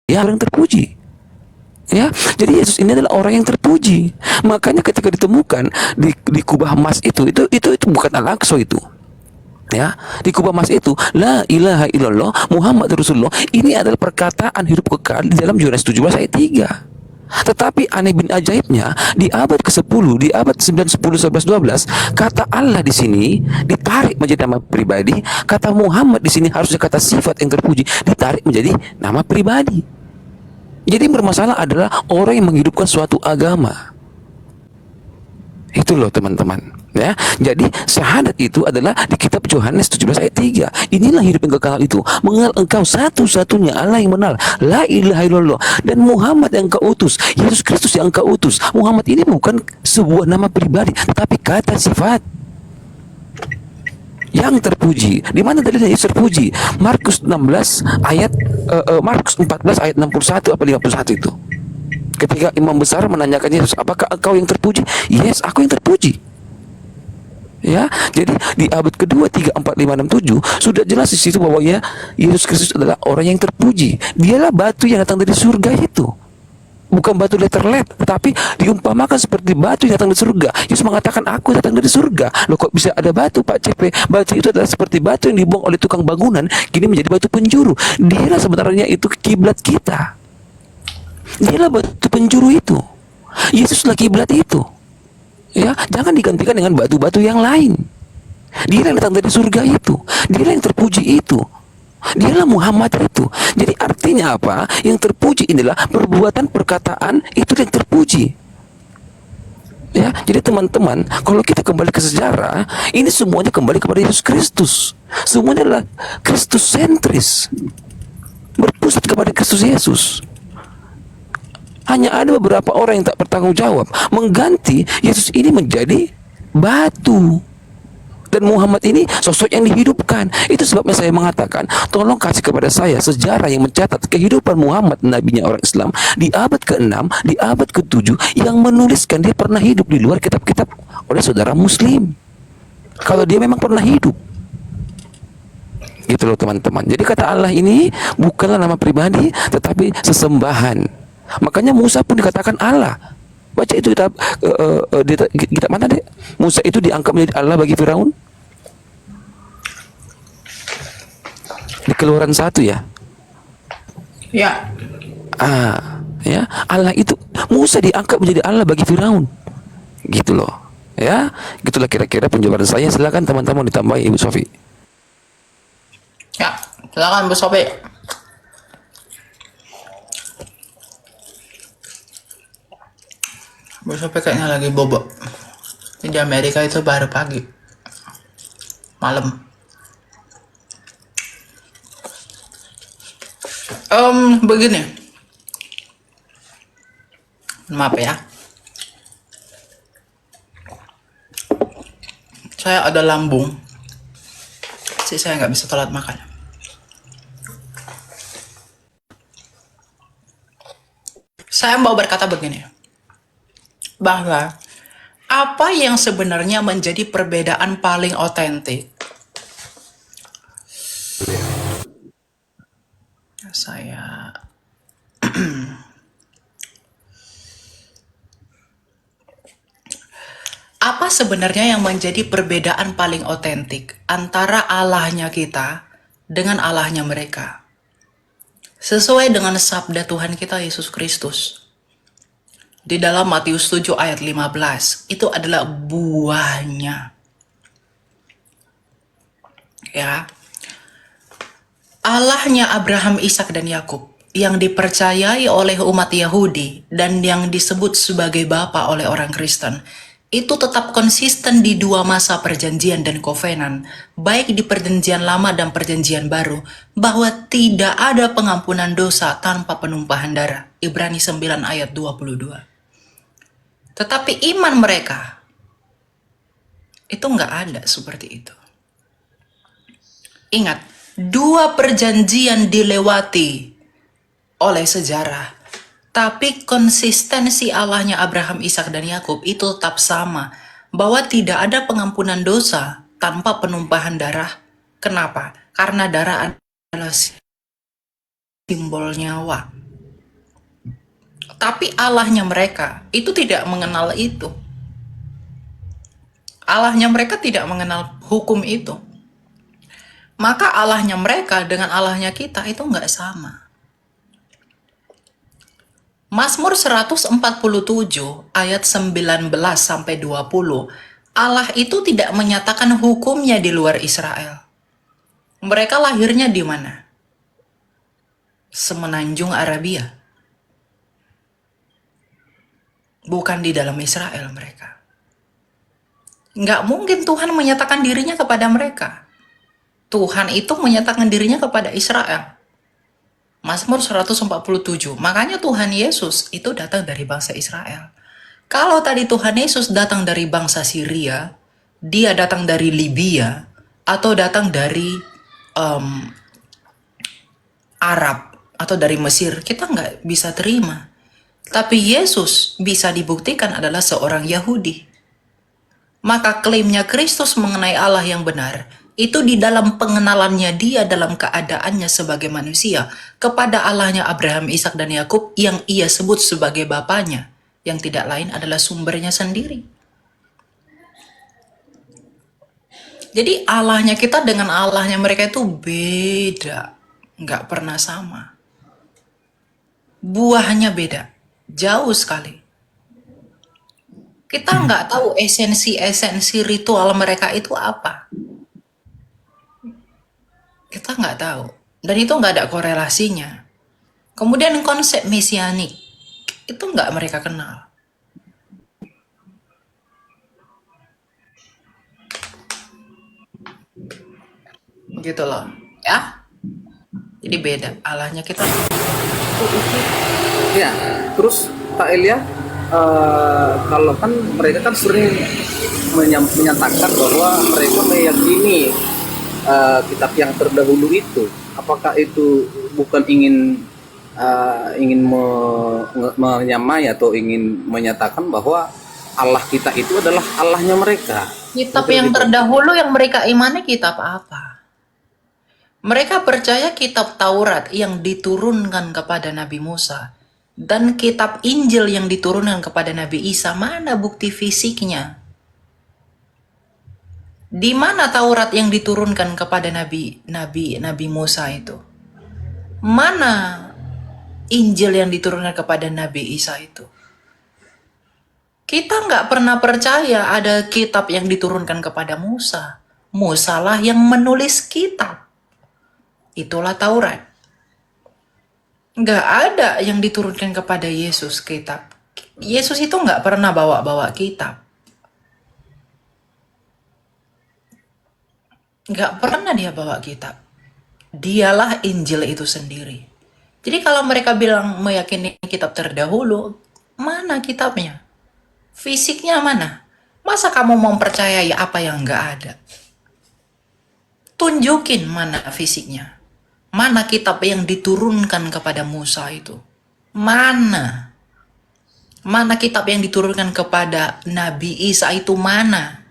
dia orang yang terpuji. Ya, jadi Yesus ini adalah orang yang terpuji. Makanya ketika ditemukan di kubah emas itu bukan Al-Aqsa itu. Ya, di kubah emas itu la ilaha illallah Muhammad Rasulullah, ini adalah perkataan hidup kekal di dalam Yohanes 17 ayat 3. Tetapi aneh bin ajaibnya, di abad ke-10, di abad 9, 10, 11, 12, kata Allah di sini ditarik menjadi nama pribadi, kata Muhammad di sini harusnya kata sifat yang terpuji ditarik menjadi nama pribadi. Jadi bermasalah adalah orang yang menghidupkan suatu agama. Itu loh teman-teman. Ya, jadi syahadat itu adalah di kitab Yohanes 17 ayat 3. Inilah hidup yang kekal itu, mengenal engkau satu-satunya Allah yang benar, la ilaha illallah, dan Muhammad yang engkau utus, Yesus Kristus yang engkau utus. Muhammad ini bukan sebuah nama pribadi, tetapi kata sifat yang terpuji. Di mana dalilnya Yesus terpuji? Markus 16 ayat Markus 14 ayat 61 apa 51 itu. Ketika imam besar menanyakan Yesus, apakah engkau yang terpuji? Yes, aku yang terpuji. Ya, jadi di abad kedua, 3, 4, 5, 6, 7 sudah jelas di situ bahwa ya Yesus Kristus adalah orang yang terpuji. Dialah batu yang datang dari surga itu. Bukan batu letterlet, tetapi diumpamakan seperti batu yang datang dari surga. Yesus mengatakan, aku datang dari surga. Loh, kok bisa ada batu, Pak CP? Batu itu adalah seperti batu yang dibuang oleh tukang bangunan, kini menjadi batu penjuru. Dialah sebenarnya itu kiblat kita. Dialah batu penjuru itu. Yesuslah kiblat itu. Ya, jangan digantikan dengan batu-batu yang lain. Dialah yang datang dari surga itu. Dialah yang terpuji itu. Dialah Muhammad itu. Jadi artinya apa? Yang terpuji inilah perbuatan, perkataan, itu yang terpuji. Ya, jadi teman-teman, kalau kita kembali ke sejarah, ini semuanya kembali kepada Yesus Kristus. Semuanya adalah Kristus sentris, berpusat kepada Kristus Yesus. Hanya ada beberapa orang yang tak bertanggung jawab mengganti Yesus ini menjadi batu. Dan Muhammad ini sosok yang dihidupkan. Itu sebabnya saya mengatakan, tolong kasih kepada saya sejarah yang mencatat kehidupan Muhammad, nabinya orang Islam, di abad ke-6, di abad ke-7, yang menuliskan dia pernah hidup di luar kitab-kitab oleh saudara muslim. Kalau dia memang pernah hidup. Gitu loh teman-teman. Jadi kata Allah ini bukanlah nama pribadi, tetapi sesembahan. Makanya Musa pun dikatakan Allah. Baca itu kitab kitab mana deh? Musa itu diangkat menjadi Allah bagi Firaun. Di Keluaran 1 ya. Ya. Ya, Allah itu Musa diangkat menjadi Allah bagi Firaun. Gitu loh. Ya, gitulah kira-kira penjabaran saya. Silakan teman-teman ditambahi Ibu Sofi. Ya, silakan Bu Sofi. Bu Sofi kayaknya lagi bobo. Di Amerika itu baru pagi. Malam. Begini. Maaf ya. Saya ada lambung. Jadi saya nggak bisa telat makan. Saya mau berkata begini. Bahwa apa yang sebenarnya menjadi perbedaan paling otentik? Saya apa sebenarnya yang menjadi perbedaan paling otentik antara Allahnya kita dengan Allahnya mereka? Sesuai dengan sabda Tuhan kita Yesus Kristus. Di dalam Matius 7 ayat 15, itu adalah buahnya. Ya. Allahnya Abraham, Ishak dan Yakub yang dipercayai oleh umat Yahudi dan yang disebut sebagai bapa oleh orang Kristen, itu tetap konsisten di dua masa perjanjian dan kovenan, baik di perjanjian lama dan perjanjian baru, bahwa tidak ada pengampunan dosa tanpa penumpahan darah. Ibrani 9 ayat 22. Tetapi iman mereka itu nggak ada seperti itu. Ingat, dua perjanjian dilewati oleh sejarah, tapi konsistensi Allahnya Abraham, Ishak dan Yakub itu tetap sama, bahwa tidak ada pengampunan dosa tanpa penumpahan darah. Kenapa? Karena darah adalah simbol nyawa. Tapi Allahnya mereka itu tidak mengenal itu. Allahnya mereka tidak mengenal hukum itu. Maka Allahnya mereka dengan Allahnya kita itu nggak sama. Mazmur 147 ayat 19 sampai 20. Allah itu tidak menyatakan hukumnya di luar Israel. Mereka lahirnya di mana? Semenanjung Arabia. Bukan di dalam Israel mereka. Nggak mungkin Tuhan menyatakan dirinya kepada mereka. Tuhan itu menyatakan dirinya kepada Israel. Mazmur 147. Makanya Tuhan Yesus itu datang dari bangsa Israel. Kalau tadi Tuhan Yesus datang dari bangsa Syria, dia datang dari Libya, atau datang dari Arab, atau dari Mesir, kita nggak bisa terima. Tapi Yesus bisa dibuktikan adalah seorang Yahudi. Maka klaimnya Kristus mengenai Allah yang benar, itu di dalam pengenalannya dia dalam keadaannya sebagai manusia kepada Allahnya Abraham, Ishak dan Yakub yang ia sebut sebagai bapanya, yang tidak lain adalah sumbernya sendiri. Jadi Allahnya kita dengan Allahnya mereka itu beda, nggak pernah sama. Buahnya beda, jauh sekali. Kita nggak tahu esensi ritual mereka itu apa. Kita nggak tahu. Dan itu nggak ada korelasinya. Kemudian konsep mesianik, itu nggak mereka kenal. Gitu loh. Ya. Jadi beda. Allahnya kita. Ya, terus Pak Elia, kalau kan mereka kan sering menyatakan bahwa mereka meyakini kitab yang terdahulu itu, apakah itu bukan ingin menyamai atau ingin menyatakan bahwa Allah kita itu adalah Allahnya mereka? Kitab Betul yang gitu. terdahulu yang mereka imani kitab apa? Mereka percaya kitab Taurat yang diturunkan kepada Nabi Musa dan kitab Injil yang diturunkan kepada Nabi Isa. Mana bukti fisiknya? Di mana Taurat yang diturunkan kepada Nabi Musa itu? Mana Injil yang diturunkan kepada Nabi Isa itu? Kita nggak pernah percaya ada kitab yang diturunkan kepada Musa. Musa lah yang menulis kitab. Itulah Taurat. Nggak ada yang diturunkan kepada Yesus kitab. Yesus itu nggak pernah bawa-bawa kitab. Nggak pernah dia bawa kitab. Dialah Injil itu sendiri. Jadi kalau mereka bilang meyakini kitab terdahulu, mana kitabnya? Fisiknya mana? Masa kamu mau percayai apa yang nggak ada? Tunjukin mana fisiknya. Mana kitab yang diturunkan kepada Musa itu? Mana? Mana kitab yang diturunkan kepada Nabi Isa itu mana?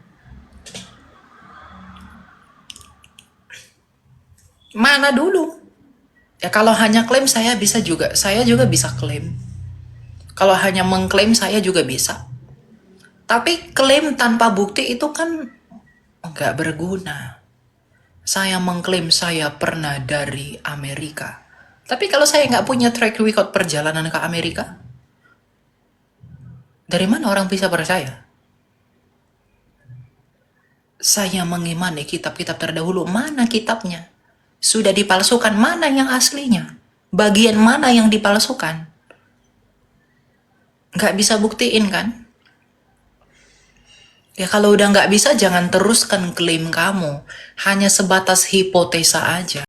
Mana dulu? Ya kalau hanya klaim saya juga bisa klaim. Kalau hanya mengklaim saya juga bisa. Tapi klaim tanpa bukti itu kan nggak berguna. Saya mengklaim saya pernah dari Amerika. Tapi kalau saya nggak punya track record perjalanan ke Amerika, dari mana orang bisa percaya? Saya mengimani kitab-kitab terdahulu, mana kitabnya? Sudah dipalsukan, mana yang aslinya? Bagian mana yang dipalsukan? Nggak bisa buktiin kan? Ya kalau udah nggak bisa jangan teruskan klaim kamu. Hanya sebatas hipotesa aja.